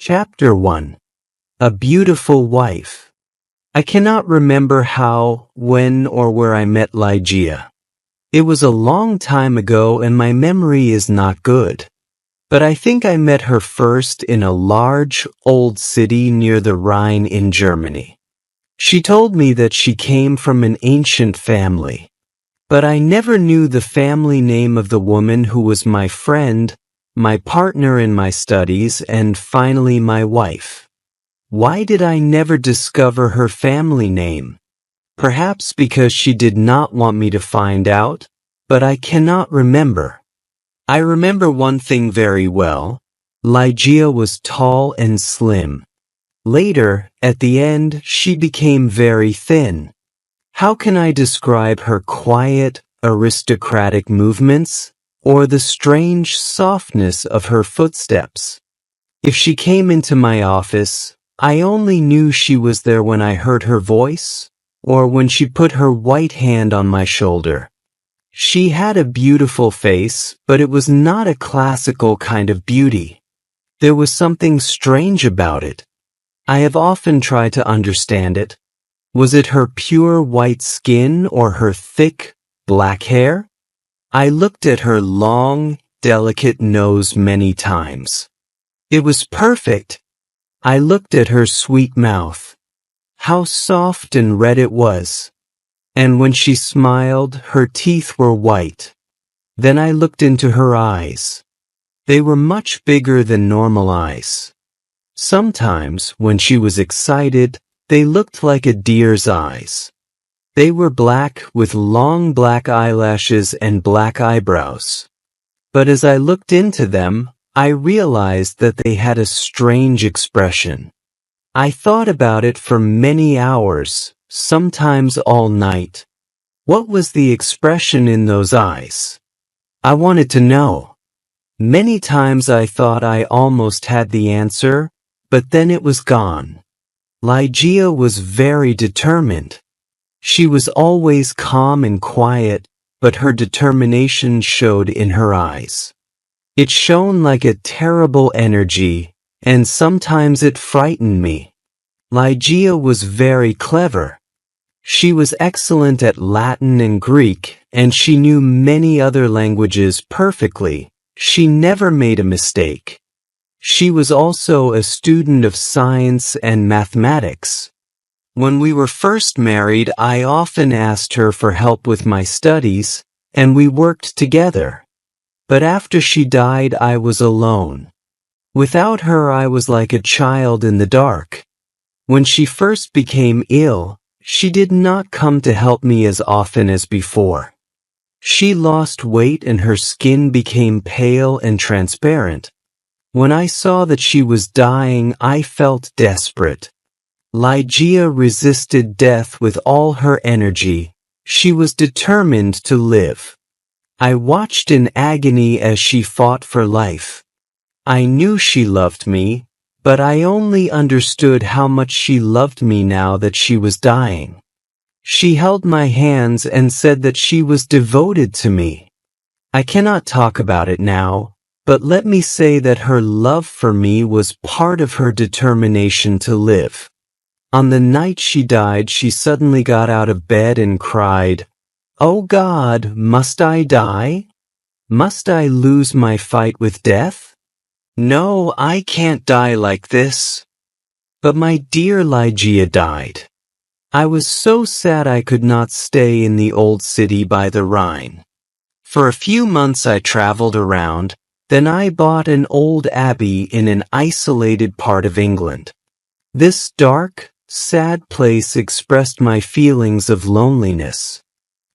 Chapter 1. A Beautiful Wife. I cannot remember how, when, or where I met Ligeia. It was a long time ago and my memory is not good. But I think I met her first in a large, old city near the Rhine in Germany. She told me that she came from an ancient family. But I never knew the family name of the woman who was my friend, my partner in my studies, and finally my wife. Why did I never discover her family name? Perhaps because she did not want me to find out, but I cannot remember. I remember one thing very well. Ligeia was tall and slim. Later, at the end, she became very thin. How can I describe her quiet, aristocratic movements, or the strange softness of her footsteps? If she came into my office, I only knew she was there when I heard her voice, or when she put her white hand on my shoulder. She had a beautiful face, but it was not a classical kind of beauty. There was something strange about it. I have often tried to understand it. Was it her pure white skin or her thick, black hair? I looked at her long, delicate nose many times. It was perfect. I looked at her sweet mouth. How soft and red it was. And when she smiled, her teeth were white. Then I looked into her eyes. They were much bigger than normal eyes. Sometimes, when she was excited, they looked like a deer's eyes. They were black with long black eyelashes and black eyebrows. But as I looked into them, I realized that they had a strange expression. I thought about it for many hours, sometimes all night. What was the expression in those eyes? I wanted to know. Many times I thought I almost had the answer, but then it was gone. Ligeia was very determined. She was always calm and quiet, but her determination showed in her eyes. It shone like a terrible energy, and sometimes it frightened me. Ligeia was very clever. She was excellent at Latin and Greek, and she knew many other languages perfectly. She never made a mistake. She was also a student of science and mathematics. When we were first married, I often asked her for help with my studies, and we worked together. But after she died, I was alone. Without her, I was like a child in the dark. When she first became ill, she did not come to help me as often as before. She lost weight and her skin became pale and transparent. When I saw that she was dying, I felt desperate. Ligeia resisted death with all her energy. She was determined to live. I watched in agony as she fought for life. I knew she loved me, but I only understood how much she loved me now that she was dying. She held my hands and said that she was devoted to me. I cannot talk about it now, but let me say that her love for me was part of her determination to live. On the night she died, she suddenly got out of bed and cried, "Oh God, must I die? Must I lose my fight with death? No, I can't die like this." But my dear Ligeia died. I was so sad I could not stay in the old city by the Rhine. For a few months I traveled around, then I bought an old abbey in an isolated part of England. This dark, sad place expressed my feelings of loneliness.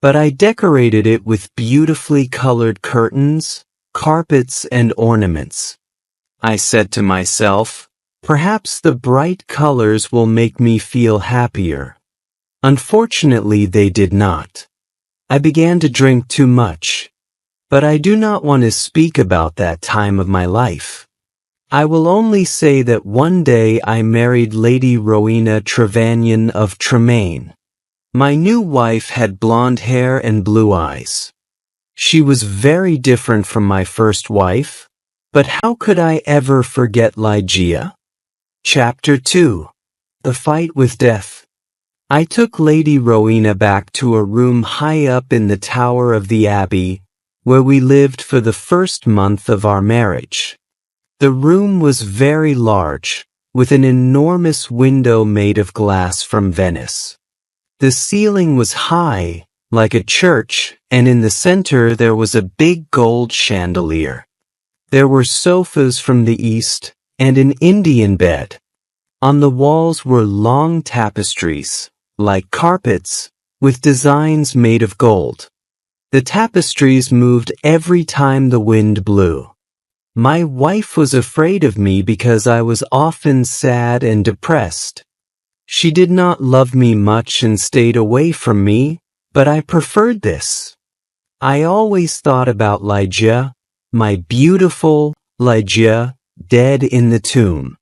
But I decorated it with beautifully colored curtains, carpets, and ornaments. I said to myself, perhaps the bright colors will make me feel happier. Unfortunately, they did not. I began to drink too much. But I do not want to speak about that time of my life. I will only say that one day I married Lady Rowena Trevanion of Tremaine. My new wife had blonde hair and blue eyes. She was very different from my first wife, but how could I ever forget Ligeia? Chapter 2. The Fight with Death. I took Lady Rowena back to a room high up in the tower of the abbey, where we lived for the first month of our marriage. The room was very large, with an enormous window made of glass from Venice. The ceiling was high, like a church, and in the center there was a big gold chandelier. There were sofas from the east, and an Indian bed. On the walls were long tapestries, like carpets, with designs made of gold. The tapestries moved every time the wind blew. My wife was afraid of me because I was often sad and depressed. She did not love me much and stayed away from me, but I preferred this. I always thought about Ligeia, my beautiful Ligeia, dead in the tomb.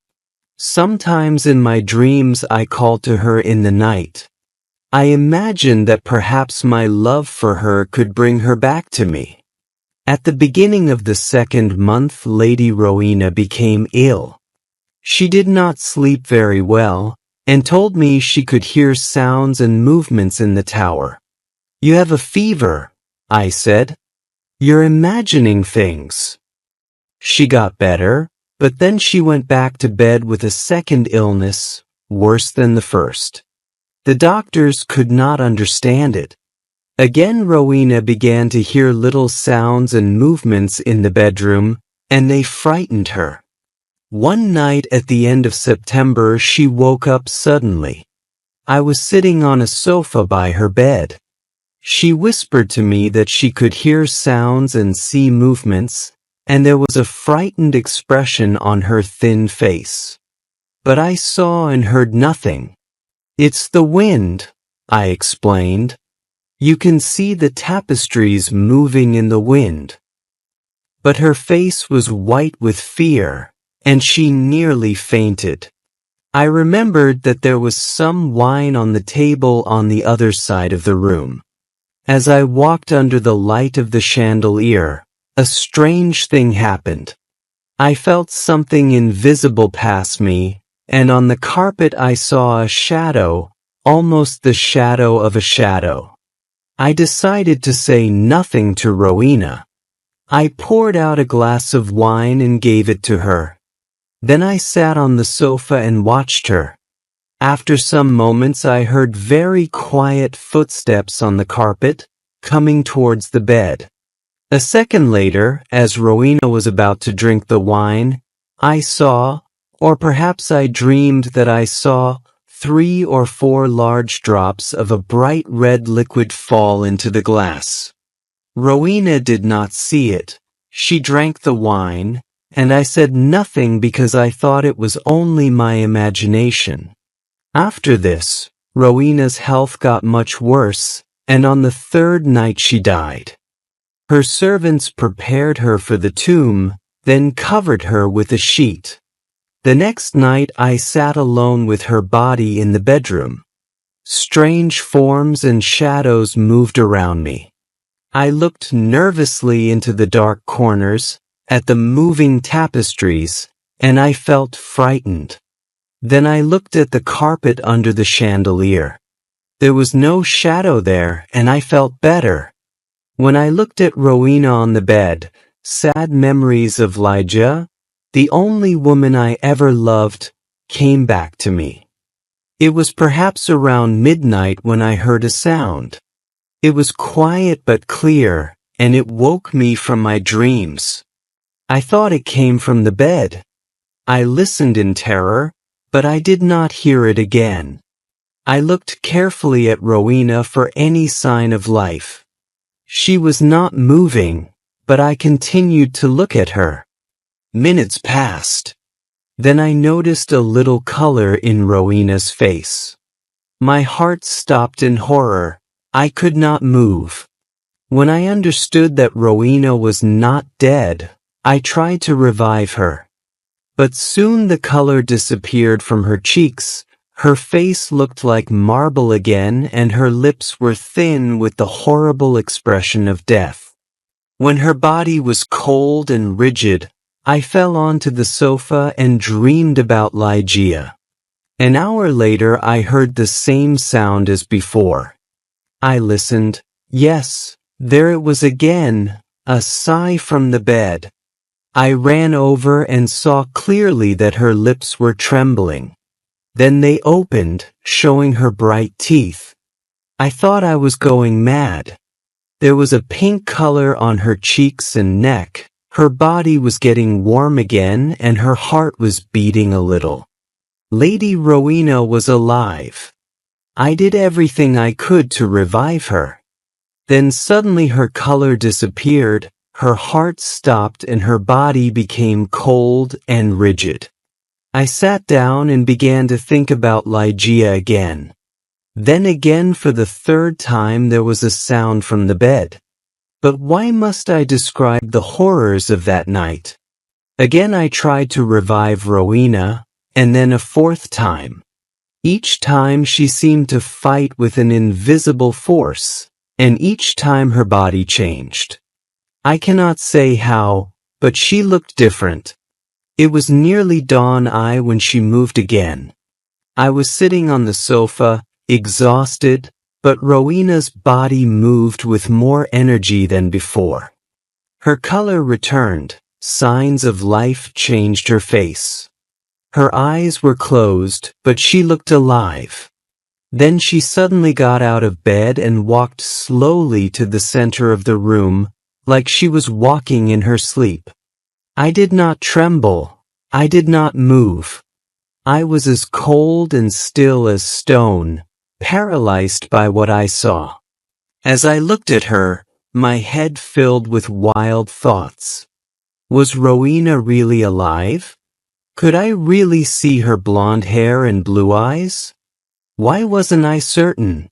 Sometimes in my dreams I called to her in the night. I imagined that perhaps my love for her could bring her back to me. At the beginning of the second month, Lady Rowena became ill. She did not sleep very well, and told me she could hear sounds and movements in the tower. "You have a fever," I said. "You're imagining things." She got better, but then she went back to bed with a second illness, worse than the first. The doctors could not understand it. Again Rowena began to hear little sounds and movements in the bedroom, and they frightened her. One night at the end of September she woke up suddenly. I was sitting on a sofa by her bed. She whispered to me that she could hear sounds and see movements, and there was a frightened expression on her thin face. But I saw and heard nothing. "It's the wind," I explained. "You can see the tapestries moving in the wind." But her face was white with fear, and she nearly fainted. I remembered that there was some wine on the table on the other side of the room. As I walked under the light of the chandelier, a strange thing happened. I felt something invisible pass me, and on the carpet I saw a shadow, almost the shadow of a shadow. I decided to say nothing to Rowena. I poured out a glass of wine and gave it to her. Then I sat on the sofa and watched her. After some moments I heard very quiet footsteps on the carpet, coming towards the bed. A second later, as Rowena was about to drink the wine, I saw, or perhaps I dreamed that I saw, 3 or 4 large drops of a bright red liquid fall into the glass. Rowena did not see it. She drank the wine, and I said nothing because I thought it was only my imagination. After this, Rowena's health got much worse, and on the 3rd night she died. Her servants prepared her for the tomb, then covered her with a sheet. The next night I sat alone with her body in the bedroom. Strange forms and shadows moved around me. I looked nervously into the dark corners, at the moving tapestries, and I felt frightened. Then I looked at the carpet under the chandelier. There was no shadow there, and I felt better. When I looked at Rowena on the bed, sad memories of Ligeia, the only woman I ever loved, came back to me. It was perhaps around midnight when I heard a sound. It was quiet but clear, and it woke me from my dreams. I thought it came from the bed. I listened in terror, but I did not hear it again. I looked carefully at Rowena for any sign of life. She was not moving, but I continued to look at her. Minutes passed. Then I noticed a little color in Rowena's face. My heart stopped in horror. I could not move. When I understood that Rowena was not dead, I tried to revive her. But soon the color disappeared from her cheeks, her face looked like marble again, and her lips were thin with the horrible expression of death. When her body was cold and rigid, I fell onto the sofa and dreamed about Ligeia. An hour later I heard the same sound as before. I listened. Yes, there it was again, a sigh from the bed. I ran over and saw clearly that her lips were trembling. Then they opened, showing her bright teeth. I thought I was going mad. There was a pink color on her cheeks and neck. Her body was getting warm again and her heart was beating a little. Lady Rowena was alive. I did everything I could to revive her. Then suddenly her color disappeared, her heart stopped and her body became cold and rigid. I sat down and began to think about Ligeia again. Then again for the third time there was a sound from the bed. But why must I describe the horrors of that night? Again I tried to revive Rowena, and then a fourth time. Each time she seemed to fight with an invisible force, and each time her body changed. I cannot say how, but she looked different. It was nearly dawn when she moved again. I was sitting on the sofa, exhausted, but Rowena's body moved with more energy than before. Her color returned, signs of life changed her face. Her eyes were closed, but she looked alive. Then she suddenly got out of bed and walked slowly to the center of the room, like she was walking in her sleep. I did not tremble. I did not move. I was as cold and still as stone, paralyzed by what I saw. As I looked at her, my head filled with wild thoughts. Was Rowena really alive? Could I really see her blonde hair and blue eyes? Why wasn't I certain?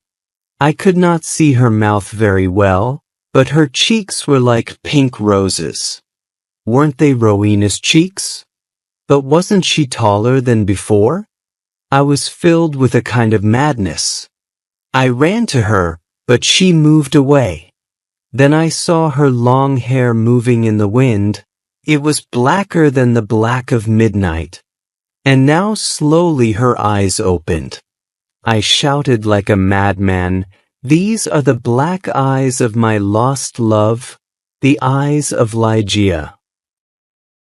I could not see her mouth very well, but her cheeks were like pink roses. Weren't they Rowena's cheeks? But wasn't she taller than before? I was filled with a kind of madness. I ran to her, but she moved away. Then I saw her long hair moving in the wind. It was blacker than the black of midnight. And now slowly her eyes opened. I shouted like a madman, "These are the black eyes of my lost love, the eyes of Ligeia."